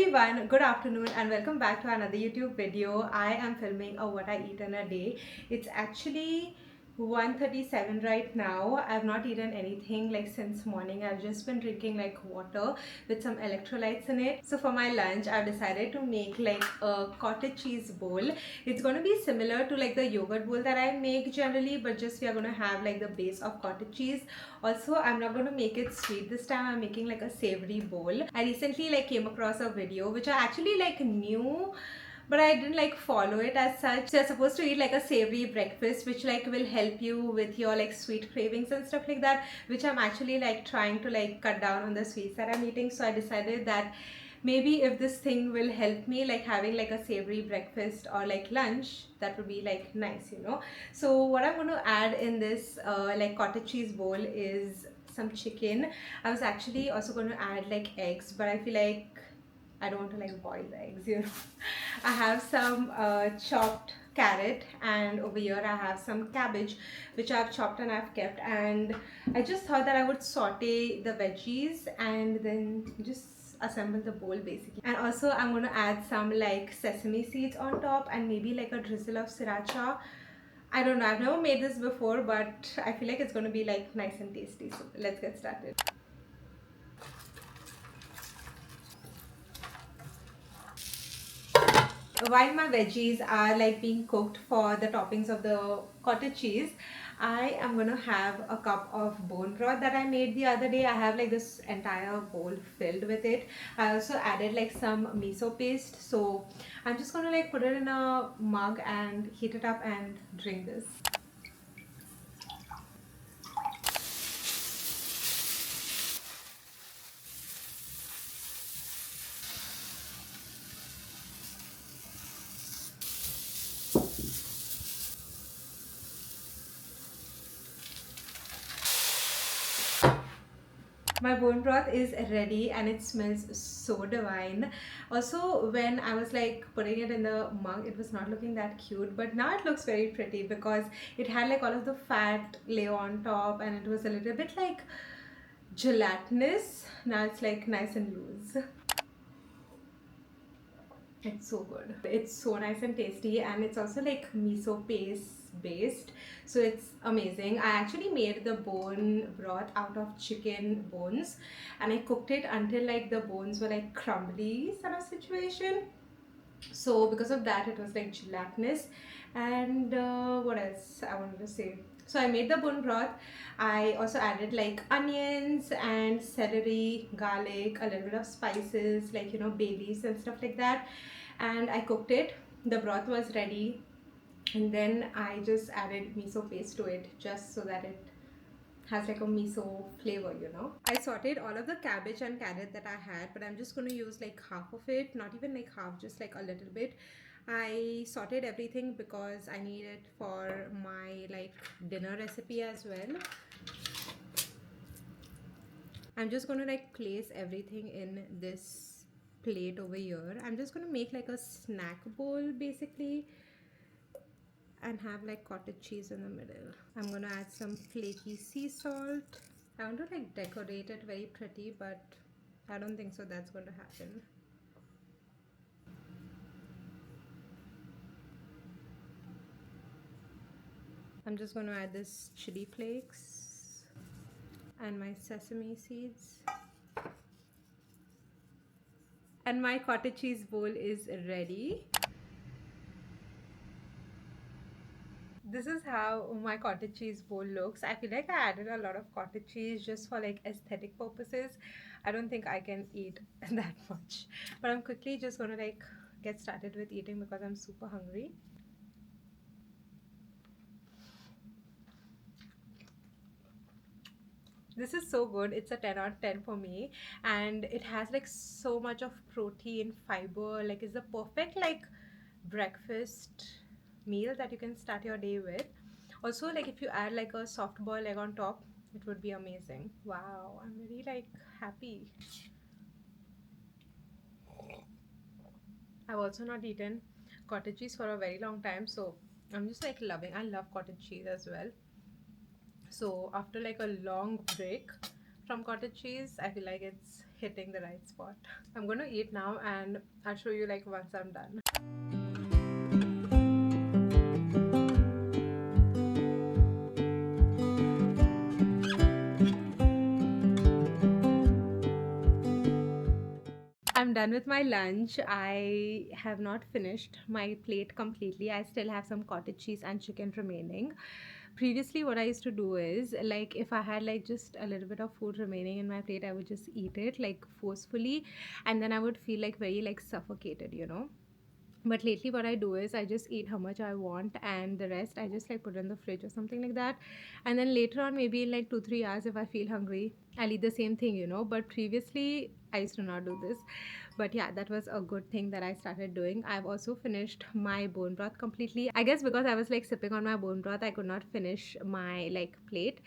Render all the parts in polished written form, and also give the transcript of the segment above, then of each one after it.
everyone, good afternoon and welcome back to another YouTube video. I am filming a what I eat in a day. It's actually 1:37 right now. I've not eaten anything like since morning. I've just been drinking like water with some electrolytes in it. So for my lunch, I've decided to make like a cottage cheese bowl. It's going to be similar to like the yogurt bowl that I make generally, but just we are going to have like the base of cottage cheese. Also, I'm not going to make it sweet this time. I'm making like a savory bowl. I recently like came across a video which I actually like knew, but I didn't like follow it as such. So you're supposed to eat like a savory breakfast which like will help you with your like sweet cravings and stuff like that, which I'm actually like trying to like cut down on the sweets that I'm eating. So I decided that maybe if this thing will help me like having like a savory breakfast or like lunch, that would be like nice, you know. So what I'm going to add in this like cottage cheese bowl is some chicken. I was actually also going to add like eggs, but I feel like I don't want to like boil the eggs, you know. I have some chopped carrot, and over here I have some cabbage which I've chopped and I've kept, and I just thought that I would saute the veggies and then just assemble the bowl basically. And also I'm going to add some like sesame seeds on top and maybe like a drizzle of sriracha. I don't know, I've never made this before, but I feel like it's going to be like nice and tasty. So let's get started. While my veggies are like being cooked for the toppings of the cottage cheese, I am gonna have a cup of bone broth that I made the other day. I have like this entire bowl filled with it. I also added like some miso paste, so I'm just gonna like put it in a mug and heat it up and drink this. My bone broth is ready and it smells so divine. Also, when I was like putting it in the mug, it was not looking that cute, but now it looks very pretty because it had like all of the fat lay on top and it was a little bit like gelatinous. Now it's like nice and loose. It's so good. It's so nice and tasty, and it's also like miso paste based. So it's amazing. I actually made the bone broth out of chicken bones, and I cooked it until like the bones were like crumbly sort of situation. So because of that, it was like gelatinous. And what else I wanted to say? So I made the bone broth. I also added like onions and celery, garlic, a little bit of spices like, you know, bay leaves and stuff like that, and I cooked it. The broth was ready, and then I just added miso paste to it just so that it has like a miso flavor, you know. I sauteed all of the cabbage and carrot that I had, but I'm just going to use like half of it, not even like half, just like a little bit. I sauteed everything because I need it for my like dinner recipe as well. I'm just going to like place everything in this plate over here. I'm just going to make like a snack bowl basically and have like cottage cheese in the middle. I'm going to add some flaky sea salt. I want to like decorate it very pretty, but I don't think so that's going to happen. I'm just going to add this chili flakes and my sesame seeds. And my cottage cheese bowl is ready. This is how my cottage cheese bowl looks. I feel like I added a lot of cottage cheese just for like aesthetic purposes. I don't think I can eat that much, but I'm quickly just gonna like get started with eating because I'm super hungry. This is so good. It's a 10 out of 10 for me, and it has like so much of protein, fiber. Like it's the perfect like breakfast meal that you can start your day with. Also, like if you add like a soft boiled egg on top, it would be amazing. Wow, I'm very like happy. I've also not eaten cottage cheese for a very long time, so I'm just like loving. I love cottage cheese as well. So after like a long break from cottage cheese. I feel like it's hitting the right spot. I'm gonna eat now and I'll show you like once I'm done. I'm done with my lunch. I have not finished my plate completely. I still have some cottage cheese and chicken remaining. Previously, what I used to do is like if I had like just a little bit of food remaining in my plate, I would just eat it like forcefully, and then I would feel like very like suffocated, you know. But lately what I do is I just eat how much I want, and the rest I just like put in the fridge or something like that. And then later on, maybe in like 2-3 hours, if I feel hungry, I'll eat the same thing, you know. But previously I used to not do this. But yeah, that was a good thing that I started doing. I've also finished my bone broth completely. I guess because I was like sipping on my bone broth, I could not finish my like plate,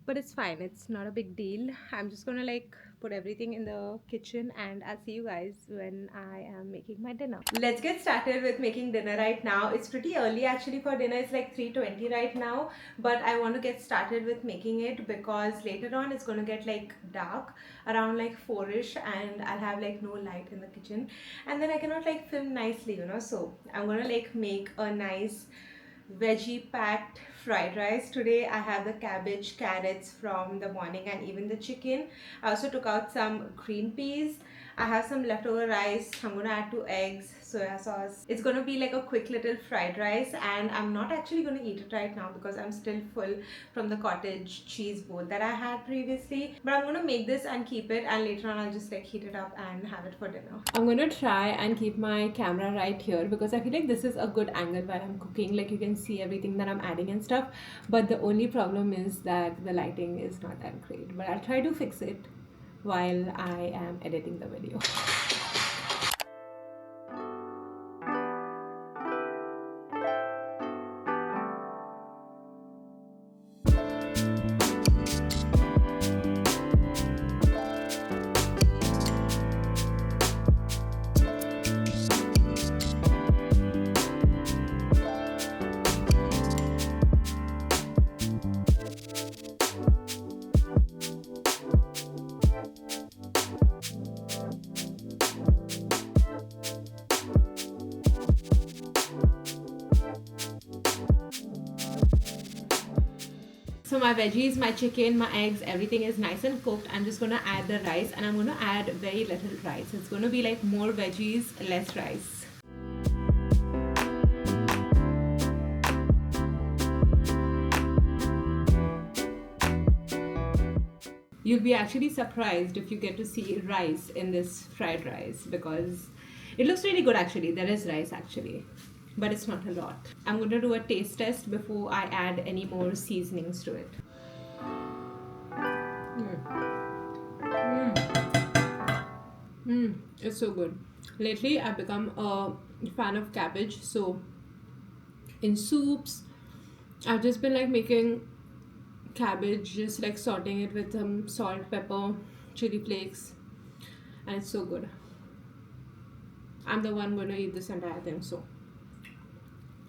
but it's fine, it's not a big deal. I'm just gonna like put everything in the kitchen and I'll see you guys when I am making my dinner. Let's get started with making dinner right now. It's pretty early actually for dinner. It's like 3:20 right now, but I want to get started with making it because later on it's going to get like dark around like 4ish and I'll have like no light in the kitchen, and then I cannot like film nicely, you know. So I'm going to like make a nice veggie packed fried rice. Today I have the cabbage, carrots from the morning, and even the chicken. I also took out some green peas. I have some leftover rice. I'm gonna add 2 eggs, soya sauce. It's gonna be like a quick little fried rice, and I'm not actually gonna eat it right now because I'm still full from the cottage cheese bowl that I had previously. But I'm gonna make this and keep it, and later on I'll just like heat it up and have it for dinner. I'm gonna try and keep my camera right here because I feel like this is a good angle while I'm cooking. Like you can see everything that I'm adding and stuff. But the only problem is that the lighting is not that great. But I'll try to fix it while I am editing the video. So my veggies, my chicken, my eggs, everything is nice and cooked. I'm just gonna add the rice, and I'm gonna add very little rice. It's gonna be like more veggies, less rice. You'll be actually surprised if you get to see rice in this fried rice because it looks really good actually. There is rice actually, but it's not a lot. I'm going to do a taste test before I add any more seasonings to it. It's so good. Lately I've become a fan of cabbage, so in soups I've just been like making cabbage, just like sauteing it with some salt, pepper, chili flakes, and it's so good. I'm the one gonna eat this entire thing, so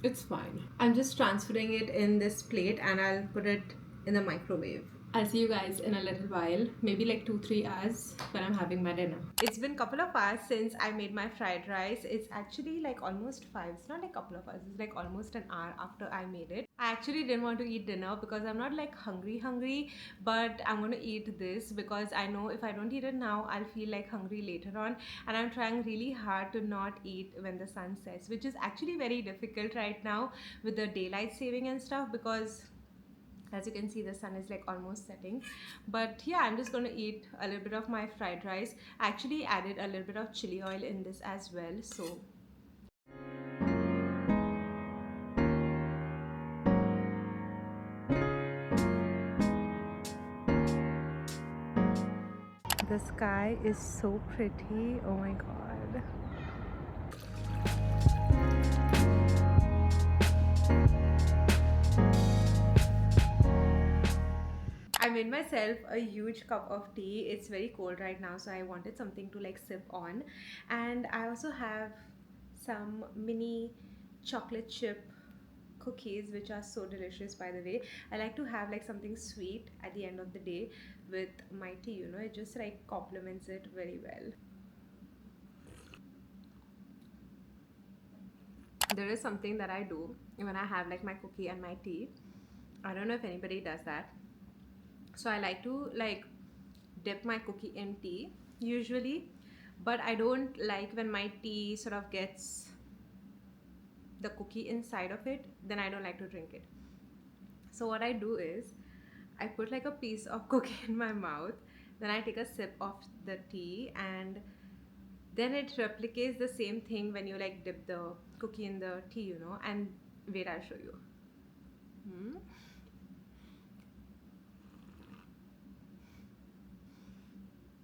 it's fine. I'm just transferring it in this plate and I'll put it in the microwave. I'll see you guys in a little while, maybe like 2-3 hours when I'm having my dinner. It's been a couple of hours since I made my fried rice. It's actually like almost 5. It's not like a couple of hours. It's like almost an hour after I made it. I actually didn't want to eat dinner because I'm not like hungry, but I'm going to eat this because I know if I don't eat it now, I'll feel like hungry later on. And I'm trying really hard to not eat when the sun sets, which is actually very difficult right now with the daylight saving and stuff because as you can see the sun is like almost setting. But yeah, I'm just going to eat a little bit of my fried rice. I actually added a little bit of chili oil in this as well, so the sky is so pretty. Oh my god. I made myself a huge cup of tea. It's very cold right now, so I wanted something to like sip on. And I also have some mini chocolate chip cookies which are so delicious, by the way. I like to have like something sweet at the end of the day with my tea, you know, it just like complements it very well. There is something that I do when I have like my cookie and my tea. I don't know if anybody does that. So I like to like dip my cookie in tea usually, but I don't like when my tea sort of gets the cookie inside of it, then I don't like to drink it. So what I do is I put like a piece of cookie in my mouth, then I take a sip of the tea, and then it replicates the same thing when you like dip the cookie in the tea, you know. And wait, I'll show you. Hmm?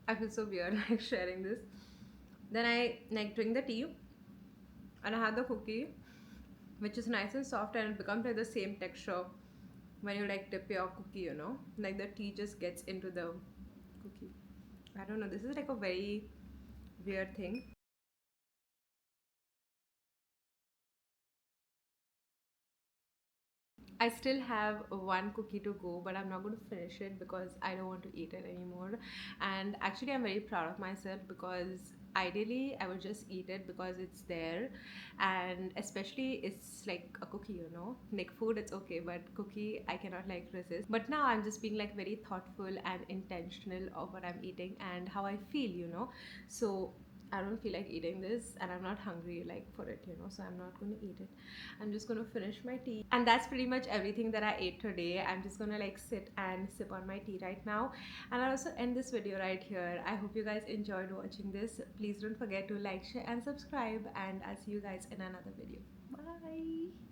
I feel so weird like sharing this. Then I like drink the tea and I have the cookie, which is nice and soft, and it becomes like the same texture when you like dip your cookie, you know, like the tea just gets into the cookie. I don't know, this is like a very weird thing. I still have one cookie to go, but I'm not going to finish it because I don't want to eat it anymore. And actually, I'm very proud of myself because ideally I would just eat it because it's there, and especially it's like a cookie, you know. Like food, it's okay, but cookie, I cannot like resist. But now I'm just being like very thoughtful and intentional of what I'm eating and how I feel, you know. So I don't feel like eating this, and I'm not hungry like for it, you know, so I'm not going to eat it. I'm just going to finish my tea. And that's pretty much everything that I ate today. I'm just going to like sit and sip on my tea right now. And I'll also end this video right here. I hope you guys enjoyed watching this. Please don't forget to like, share, and subscribe. And I'll see you guys in another video. Bye.